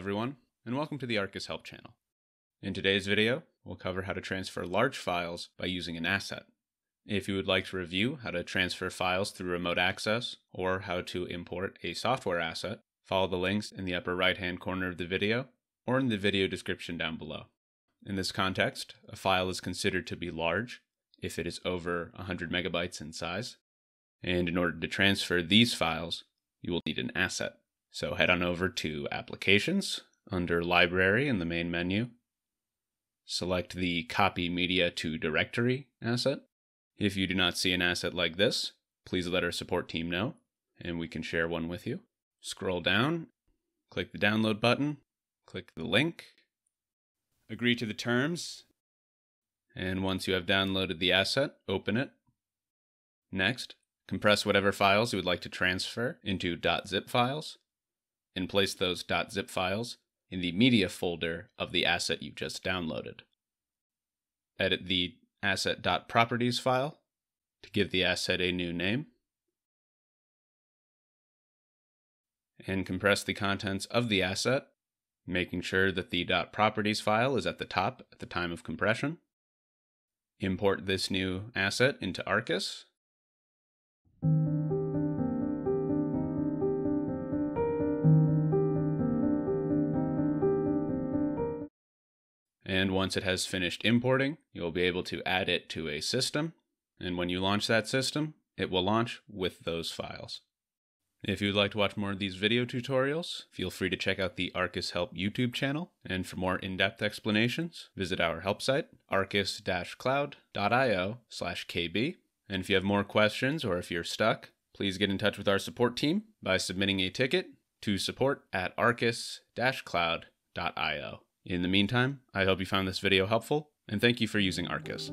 everyone, and welcome to the Arcus Help channel. In today's video, we'll cover how to transfer large files by using an asset. If you would like to review how to transfer files through remote access or how to import a software asset, follow the links in the upper right-hand corner of the video or in the video description down below. In this context, a file is considered to be large if it is over 100 megabytes in size, and in order to transfer these files, you will need an asset. So head on over to Applications, under Library in the main menu. Select the Copy Media to Directory asset. If you do not see an asset like this, please let our support team know, and we can share one with you. Scroll down, click the Download button, click the link, agree to the terms, and once you have downloaded the asset, open it. Next, compress whatever files you would like to transfer into .zip files, and place those .zip files in the media folder of the asset you just downloaded. Edit the asset.properties file to give the asset a new name, and compress the contents of the asset, making sure that the .properties file is at the top at the time of compression. Import this new asset into Arcus. And once it has finished importing, you'll be able to add it to a system. And when you launch that system, it will launch with those files. If you'd like to watch more of these video tutorials, feel free to check out the Arcus Help YouTube channel. And for more in-depth explanations, visit our help site, arcus-cloud.io/kb. And if you have more questions or if you're stuck, please get in touch with our support team by submitting a ticket to support@arcus-cloud.io. In the meantime, I hope you found this video helpful, and thank you for using Arcus.